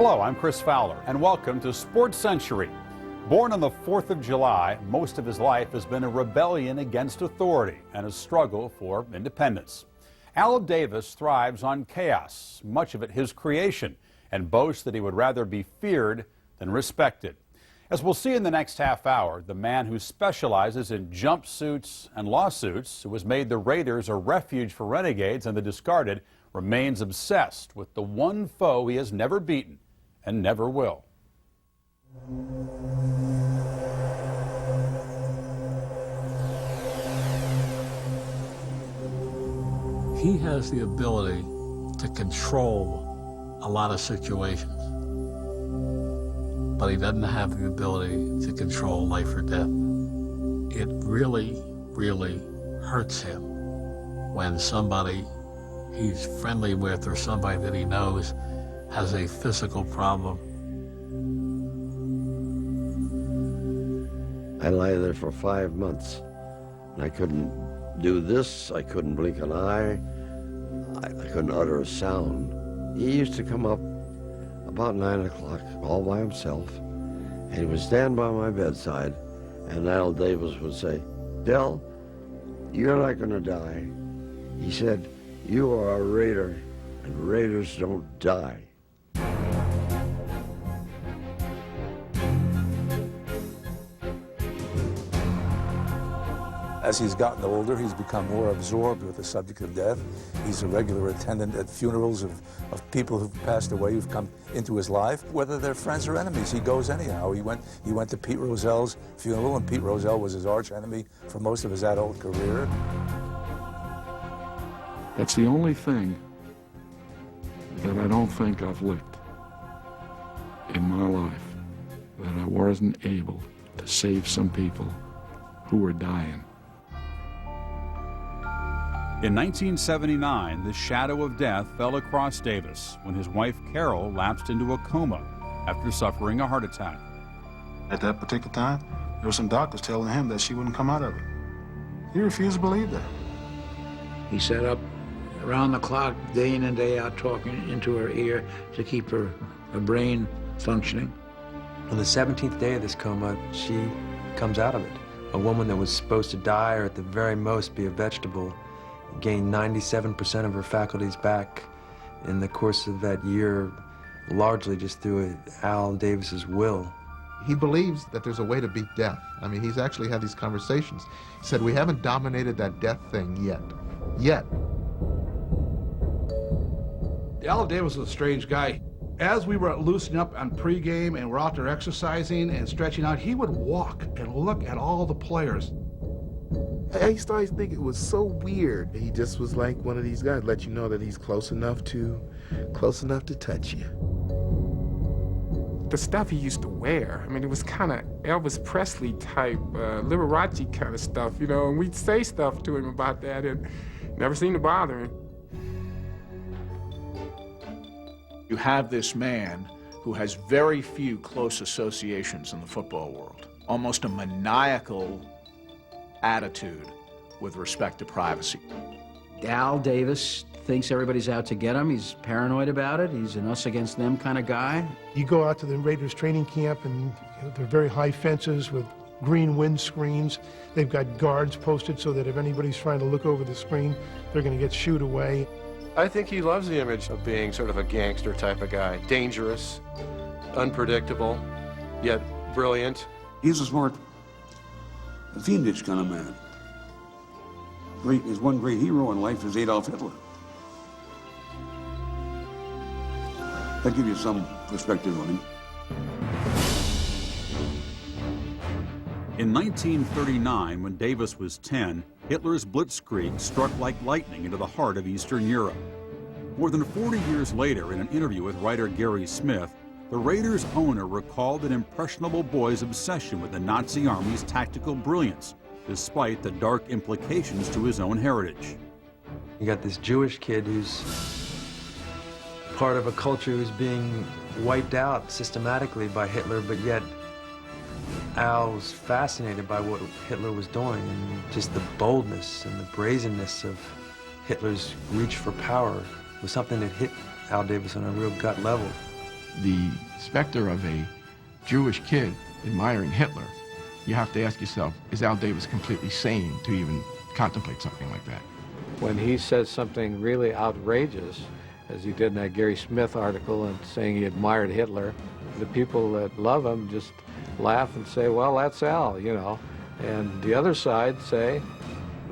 Hello, I'm Chris Fowler, and welcome to Sports Century. Born on the 4th of July, most of his life has been a rebellion against authority and a struggle for independence. Al Davis thrives on chaos, much of it his creation, and boasts that he would rather be feared than respected. As we'll see in the next half hour, the man who specializes in jumpsuits and lawsuits, who has made the Raiders a refuge for renegades and the discarded, remains obsessed with the one foe he has never beaten and never will. He has the ability to control a lot of situations, but he doesn't have the ability to control life or death. It really, really hurts him when somebody he's friendly with or somebody that he knows has a physical problem. I lay there for 5 months, and I couldn't do this, I couldn't blink an eye, I couldn't utter a sound. He used to come up about 9 o'clock all by himself, and he would stand by my bedside, and Al Davis would say, "Del, you're not gonna die." He said, "You are a Raider, and Raiders don't die." As he's gotten older, he's become more absorbed with the subject of death. He's a regular attendant at funerals of people who've passed away, who've come into his life. Whether they're friends or enemies, he goes anyhow. He went to Pete Rozelle's funeral, and Pete Rozelle was his arch enemy for most of his adult career. That's the only thing that I don't think I've licked in my life, that I wasn't able to save some people who were dying. In 1979, the shadow of death fell across Davis when his wife Carol lapsed into a coma after suffering a heart attack. At that particular time, there were some doctors telling him that she wouldn't come out of it. He refused to believe that. He sat up around the clock, day in and day out, talking into her ear to keep her brain functioning. On the 17th day of this coma, she comes out of it. A woman that was supposed to die or at the very most be a vegetable gained 97% of her faculties back in the course of that year, largely just through Al Davis's will. He believes that there's a way to beat death. I mean, he's actually had these conversations. He said, we haven't dominated that death thing yet. Yet. Al Davis was a strange guy. As we were loosening up on pregame and we're out there exercising and stretching out, he would walk and look at all the players. I used to always think it was so weird. He just was like one of these guys, let you know that he's close enough to touch you. The stuff he used to wear, I mean, it was kind of Elvis Presley type, Liberace kind of stuff, you know, and we'd say stuff to him about that and never seemed to bother him. You have this man who has very few close associations in the football world, almost a maniacal attitude with respect to privacy. Al Davis thinks everybody's out to get him. He's paranoid about it. He's an us against them kind of guy. You go out to the Raiders training camp and they're very high fences with green wind screens. They've got guards posted so that if anybody's trying to look over the screen, they're going to get shooed away. I think he loves the image of being sort of a gangster type of guy. Dangerous, unpredictable, yet brilliant. He's a smart, fiendish kind of man. His one great hero in life is Adolf Hitler. That gives you some perspective on him. In 1939, when Davis was 10, Hitler's Blitzkrieg struck like lightning into the heart of Eastern Europe. More than 40 years later, in an interview with writer Gary Smith, the Raiders' owner recalled an impressionable boy's obsession with the Nazi Army's tactical brilliance, despite the dark implications to his own heritage. You got this Jewish kid who's part of a culture who's being wiped out systematically by Hitler, but yet Al was fascinated by what Hitler was doing, and just the boldness and the brazenness of Hitler's reach for power was something that hit Al Davis on a real gut level. the specter of a Jewish kid admiring Hitler, you have to ask yourself, is Al Davis completely sane to even contemplate something like that? When he says something really outrageous, as he did in that Gary Smith article and saying he admired Hitler, the people that love him just laugh and say, well, that's Al, you know. And the other side say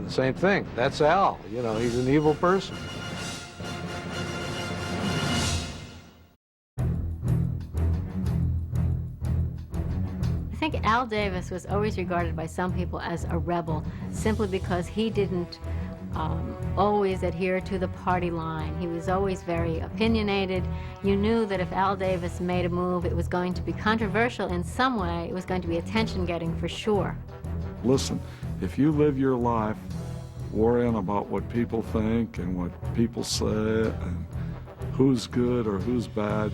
the same thing. That's Al, you know, he's an evil person. I think Al Davis was always regarded by some people as a rebel simply because he didn't always adhere to the party line. He was always very opinionated. You knew that if Al Davis made a move, it was going to be controversial in some way. It was going to be attention-getting for sure. Listen, if you live your life worrying about what people think and what people say and who's good or who's bad,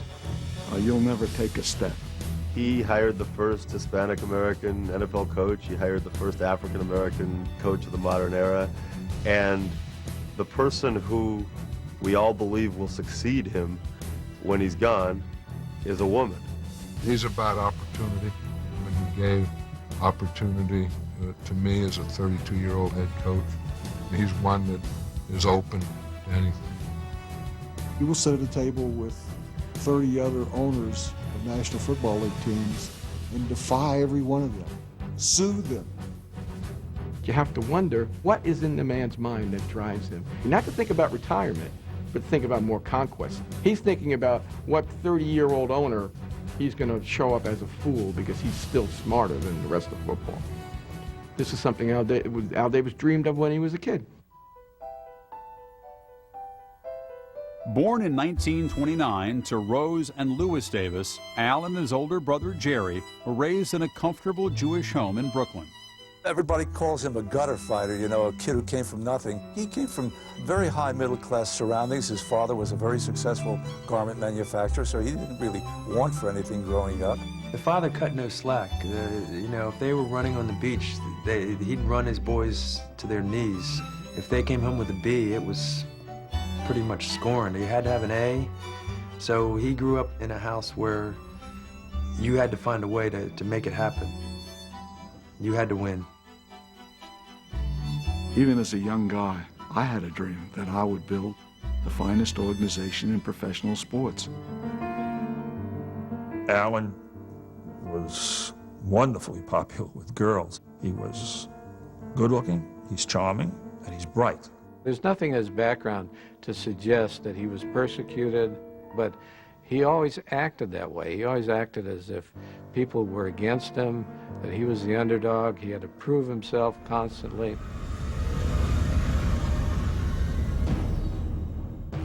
you'll never take a step. He hired the first Hispanic American NFL coach. He hired the first African American coach of the modern era. And the person who we all believe will succeed him when he's gone is a woman. He's about opportunity. And he gave opportunity to me as a 32-year-old head coach. He's one that is open to anything. You will sit at a table with 30 other owners of National Football League teams and defy every one of them, sue them. You have to wonder what is in the man's mind that drives him. Not to think about retirement, but think about more conquest. He's thinking about what 30-year-old owner he's going to show up as a fool because he's still smarter than the rest of football. This is something Al Davis dreamed of when he was a kid. Born in 1929 to Rose and Louis Davis, Al and his older brother Jerry were raised in a comfortable Jewish home in Brooklyn. Everybody calls him a gutter fighter, you know, a kid who came from nothing. He came from very high middle-class surroundings. His father was a very successful garment manufacturer, so he didn't really want for anything growing up. The father cut no slack. You know, if they were running on the beach, he'd run his boys to their knees. If they came home with a B, it was pretty much scorned. He had to have an A. So he grew up in a house where you had to find a way to make it happen. You had to win. Even as a young guy, I had a dream that I would build the finest organization in professional sports. Alan was wonderfully popular with girls. He was good-looking, he's charming, and he's bright. There's nothing in his background to suggest that he was persecuted, but he always acted that way. He always acted as if people were against him, that he was the underdog. He had to prove himself constantly.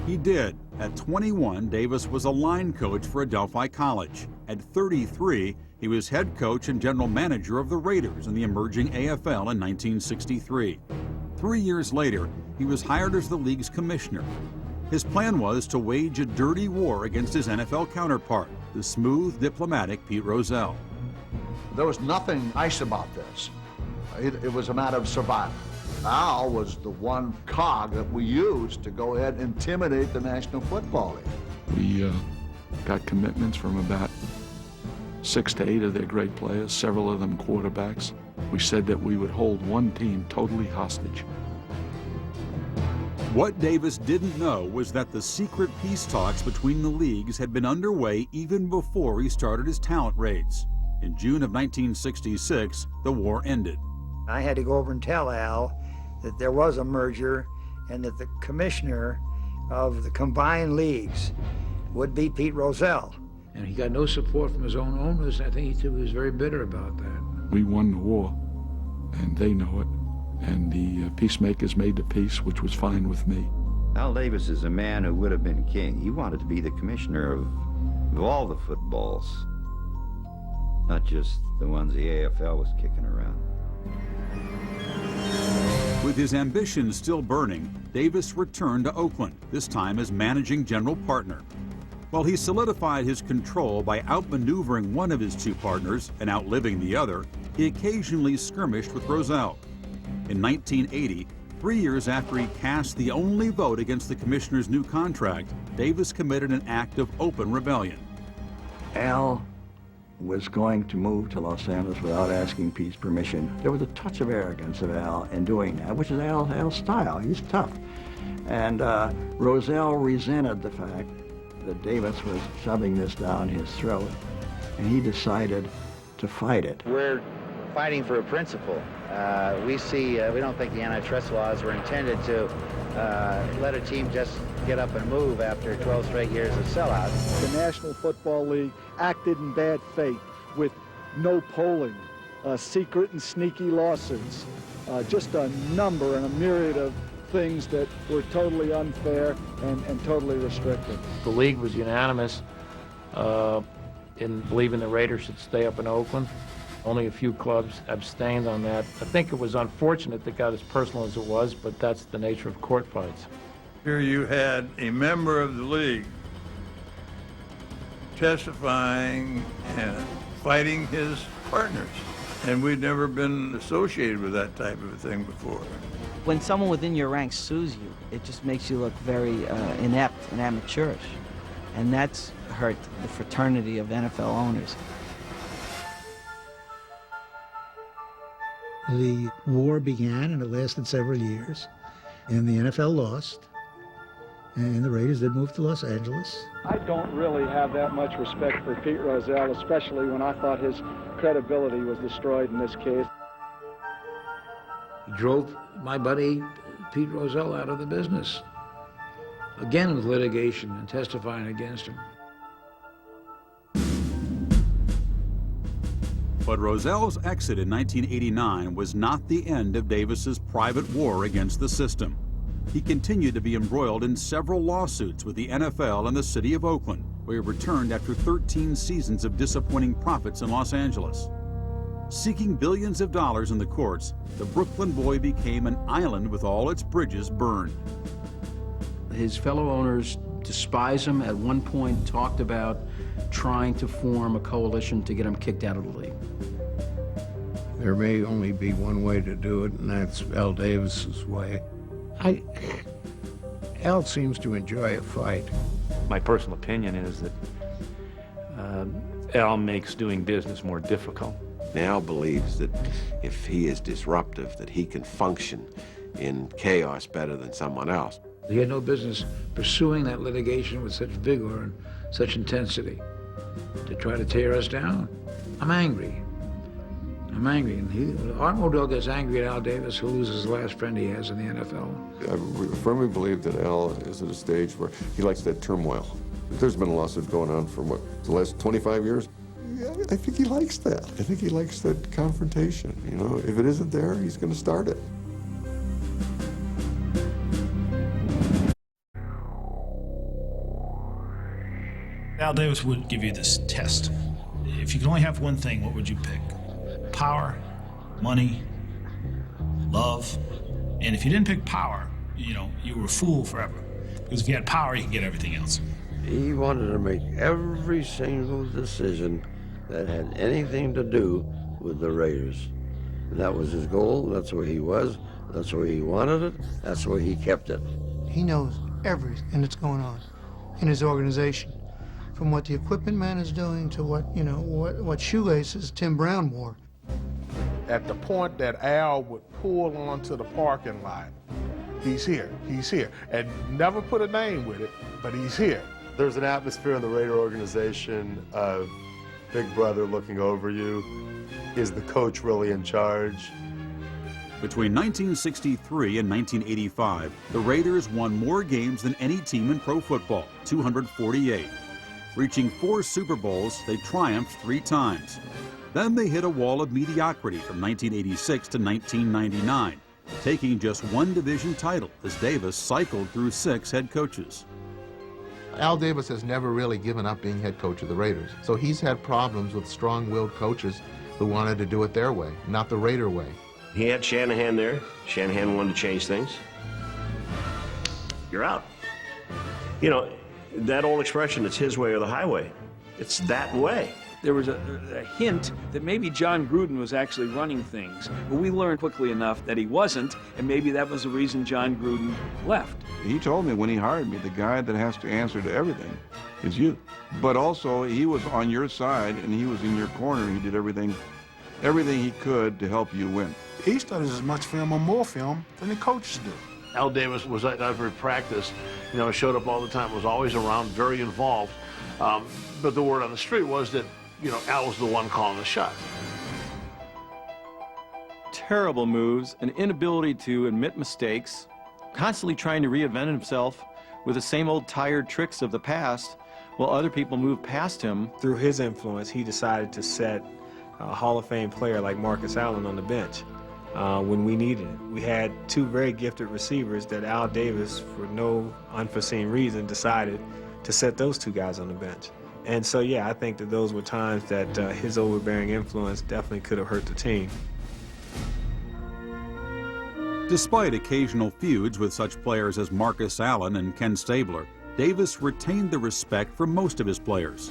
He did. At 21, Davis was a line coach for Adelphi College. At 33, he was head coach and general manager of the Raiders in the emerging AFL in 1963. 3 years later, he was hired as the league's commissioner. His plan was to wage a dirty war against his NFL counterpart, the smooth, diplomatic Pete Rozelle. There was nothing nice about this. It was a matter of survival. Al was the one cog that we used to go ahead and intimidate the National Football League. We got commitments from about 6 to 8 of their great players, several of them quarterbacks. We said that we would hold one team totally hostage. What Davis didn't know was that the secret peace talks between the leagues had been underway even before he started his talent raids. In June of 1966, the war ended. I had to go over and tell Al that there was a merger and that the commissioner of the combined leagues would be Pete Rozelle. And he got no support from his own owners. I think he was very bitter about that. We won the war, and they know it. And the peacemakers made the peace, which was fine with me. Al Davis is a man who would have been king. He wanted to be the commissioner of all the footballs, not just the ones the AFL was kicking around. With his ambitions still burning, Davis returned to Oakland, this time as managing general partner. While he solidified his control by outmaneuvering one of his two partners and outliving the other, he occasionally skirmished with Rozelle. In 1980, 3 years after he cast the only vote against the commissioner's new contract, Davis committed an act of open rebellion. Al was going to move to Los Angeles without asking Pete's permission. There was a touch of arrogance of Al in doing that, which is Al's style. He's tough. And Rozelle resented the fact that Davis was shoving this down his throat, and he decided to fight it. We're fighting for a principle. We don't think the antitrust laws were intended to let a team just get up and move after 12 straight years of sellouts. The National Football League acted in bad faith with no polling, secret and sneaky lawsuits, just a number and a myriad of things that were totally unfair and totally restrictive. The league was unanimous in believing the Raiders should stay up in Oakland. Only a few clubs abstained on that. I think it was unfortunate that got as personal as it was, but that's the nature of court fights. Here you had a member of the league testifying and fighting his partners, and we'd never been associated with that type of a thing before. When someone within your ranks sues you, it just makes you look very inept and amateurish, and that's hurt the fraternity of NFL owners. The war began and it lasted several years, and the NFL lost, and the Raiders did move to Los Angeles. I don't really have that much respect for Pete Rozelle, especially when I thought his credibility was destroyed in this case. He drove my buddy Pete Rozelle out of the business, again with litigation and testifying against him. But Rozelle's exit in 1989 was not the end of Davis's private war against the system. He continued to be embroiled in several lawsuits with the NFL and the city of Oakland, where he returned after 13 seasons of disappointing profits in Los Angeles. Seeking billions of dollars in the courts, the Brooklyn boy became an island with all its bridges burned. His fellow owners despise him. At one point talked about trying to form a coalition to get him kicked out of the league. There may only be one way to do it, and that's Al Davis's way. Al seems to enjoy a fight. My personal opinion is that Al makes doing business more difficult. Al believes that if he is disruptive, that he can function in chaos better than someone else. He had no business pursuing that litigation with such vigor and such intensity to try to tear us down. I'm angry. And Art Modell gets angry at Al Davis, who loses the last friend he has in the NFL. I firmly believe that Al is at a stage where he likes that turmoil. There's been a lawsuit going on for, the last 25 years? Yeah, I think he likes that. I think he likes that confrontation. You know, if it isn't there, he's going to start it. Al Davis would give you this test. If you could only have one thing, what would you pick? Power, money, love. And if you didn't pick power, you were a fool forever. Because if you had power, you could get everything else. He wanted to make every single decision that had anything to do with the Raiders. And that was his goal. That's where he was. That's where he wanted it. That's where he kept it. He knows everything that's going on in his organization, from what the equipment man is doing to what shoelaces Tim Brown wore. At the point that Al would pull onto the parking lot, he's here, and never put a name with it, but he's here. There's an atmosphere in the Raider organization of Big Brother looking over you. Is the coach really in charge? Between 1963 and 1985, the Raiders won more games than any team in pro football, 248. Reaching 4 Super Bowls, they triumphed 3 times. Then they hit a wall of mediocrity from 1986 to 1999, taking just 1 division title as Davis cycled through 6 head coaches. Al Davis has never really given up being head coach of the Raiders, so he's had problems with strong-willed coaches who wanted to do it their way, not the Raider way. He had Shanahan there. Shanahan wanted to change things. You're out. You know, that old expression, it's his way or the highway. It's that way. There was a hint that maybe John Gruden was actually running things, but we learned quickly enough that he wasn't, and maybe that was the reason John Gruden left. He told me when he hired me, the guy that has to answer to everything is you. But also, he was on your side, and he was in your corner. He did everything he could to help you win. He studies as much film or more film than the coaches do. Al Davis was at every practice, showed up all the time, was always around, very involved. But the word on the street was that, Al was the one calling the shot. Terrible moves, an inability to admit mistakes, constantly trying to reinvent himself with the same old tired tricks of the past, while other people move past him. Through his influence, he decided to set a Hall of Fame player like Marcus Allen on the bench when we needed it. We had two very gifted receivers that Al Davis, for no unforeseen reason, decided to set those two guys on the bench. And so, yeah, I think that those were times that his overbearing influence definitely could have hurt the team. Despite occasional feuds with such players as Marcus Allen and Ken Stabler, Davis retained the respect for most of his players.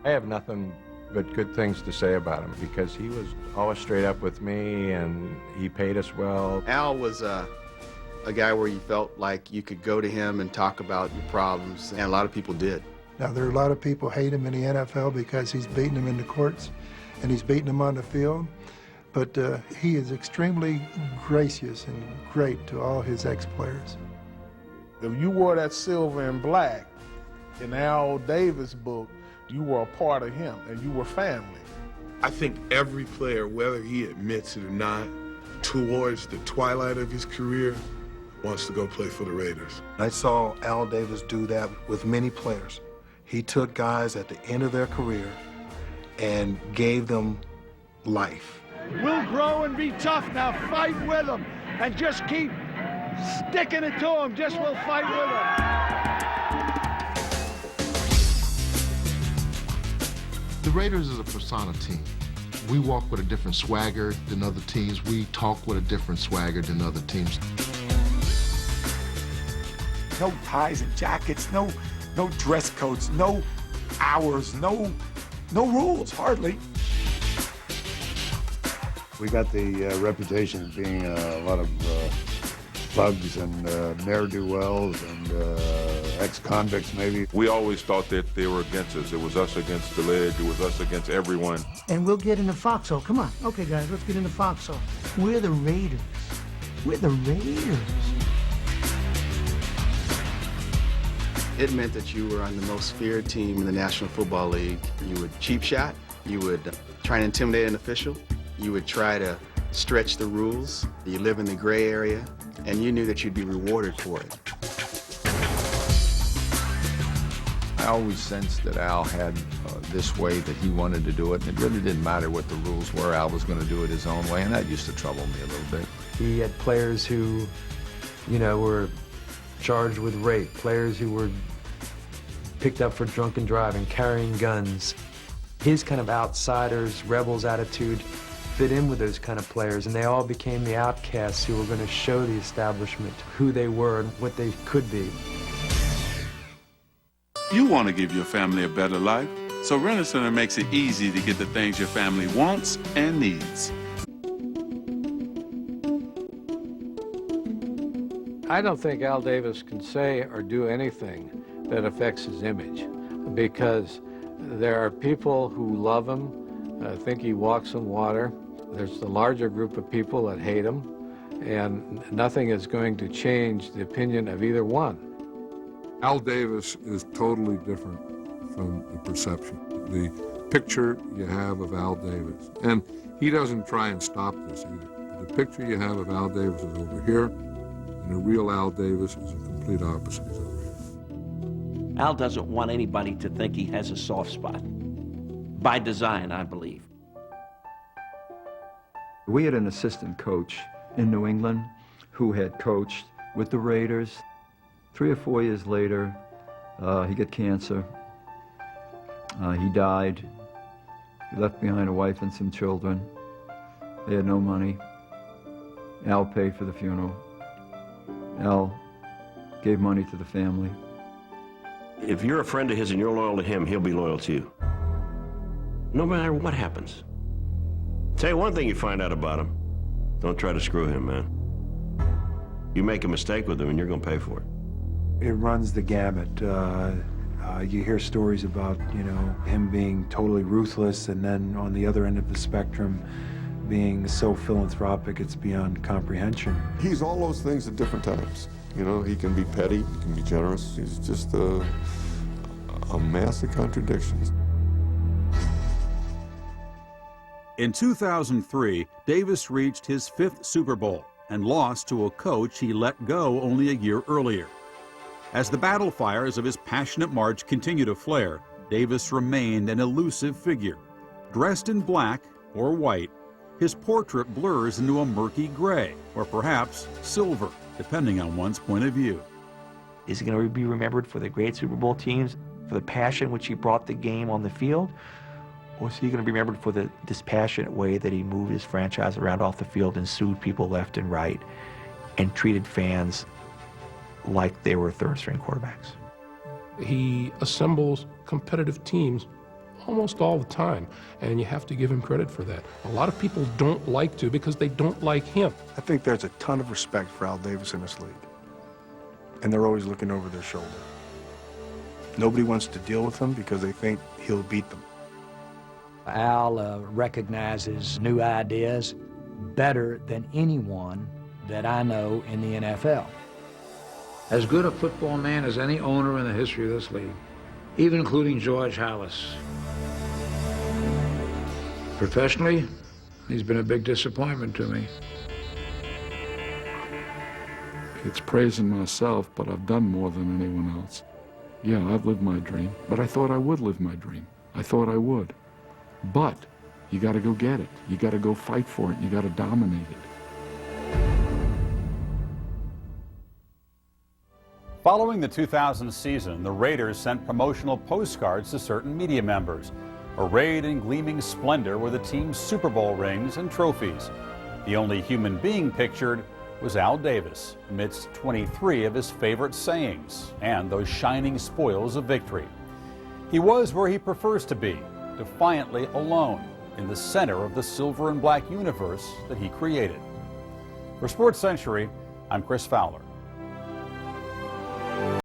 I have nothing but good things to say about him because he was always straight up with me and he paid us well. Al was a guy where you felt like you could go to him and talk about your problems, and a lot of people did. Now, there are a lot of people hate him in the NFL because he's beating them in the courts and he's beating them on the field, but he is extremely gracious and great to all his ex-players. If you wore that silver and black in Al Davis book, you were a part of him and you were family. I think every player, whether he admits it or not, towards the twilight of his career, wants to go play for the Raiders. I saw Al Davis do that with many players. He took guys at the end of their career and gave them life. We'll grow and be tough now. Fight with them and just keep sticking it to them. Just we'll fight with them. The Raiders is a persona team. We walk with a different swagger than other teams. We talk with a different swagger than other teams. No ties and jackets, no dress codes, no hours, no rules, hardly. We got the reputation of being a lot of thugs and ne'er-do-wells and ex-convicts, maybe. We always thought that they were against us. It was us against the ledge. It was us against everyone. And we'll get in the foxhole. Come on. Okay, guys, let's get in the foxhole. We're the Raiders. We're the Raiders. It meant that you were on the most feared team in the National Football League. You would cheap shot, you would try and intimidate an official, you would try to stretch the rules, you live in the gray area, and you knew that you'd be rewarded for it. I always sensed that Al had this way that he wanted to do it, and it really didn't matter what the rules were. Al was going to do it his own way, and that used to trouble me a little bit. He had players who, were charged with rape, players who were picked up for drunken driving, carrying guns. His kind of outsiders, rebels attitude fit in with those kind of players, and they all became the outcasts who were going to show the establishment who they were and what they could be. You want to give your family a better life, so Rent-A-Center makes it easy to get the things your family wants and needs. I don't think Al Davis can say or do anything that affects his image, because there are people who love him, think he walks on water. There's the larger group of people that hate him, and nothing is going to change the opinion of either one. Al Davis is totally different from the perception, the picture you have of Al Davis. And he doesn't try and stop this either. The picture you have of Al Davis is over here, and the real Al Davis is the complete opposite. He's over here. Al doesn't want anybody to think he has a soft spot. By design, I believe. We had an assistant coach in New England who had coached with the Raiders. 3 or 4 years later, he got cancer. He died. He left behind a wife and some children. They had no money. Al paid for the funeral. Al gave money to the family. If you're a friend of his and you're loyal to him, he'll be loyal to you. no matter what happens. Tell you one thing you find out about him, don't try to screw him, man. You make a mistake with him and you're going to pay for it. It runs the gamut. You hear stories about, him being totally ruthless, and then on the other end of the spectrum, being so philanthropic it's beyond comprehension. He's all those things at different times. He can be petty, he can be generous. He's just a mass of contradictions. In 2003, Davis reached his 5th Super Bowl and lost to a coach he let go only a year earlier. As the battle fires of his passionate march continued to flare, Davis remained an elusive figure. Dressed in black or white, his portrait blurs into a murky gray, or perhaps silver, depending on one's point of view. Is he going to be remembered for the great Super Bowl teams, for the passion which he brought the game on the field? Or is he going to be remembered for the dispassionate way that he moved his franchise around off the field and sued people left and right and treated fans like they were third-string quarterbacks? He assembles competitive teams almost all the time, and you have to give him credit for that. A lot of people don't like to because they don't like him. I think there's a ton of respect for Al Davis in this league, and they're always looking over their shoulder. Nobody wants to deal with him because they think he'll beat them. Al recognizes new ideas better than anyone that I know in the NFL. As good a football man as any owner in the history of this league, even including George Halas. Professionally, he's been a big disappointment to me. It's praising myself, but I've done more than anyone else. Yeah, I've lived my dream, but I thought I would live my dream. I thought I would. But you got to go get it. You got to go fight for it. You got to dominate it. Following the 2000 season, the Raiders sent promotional postcards to certain media members. Arrayed in gleaming splendor were the team's Super Bowl rings and trophies. The only human being pictured was Al Davis, amidst 23 of his favorite sayings and those shining spoils of victory. He was where he prefers to be, defiantly alone, in the center of the silver and black universe that he created. For Sports Century, I'm Chris Fowler.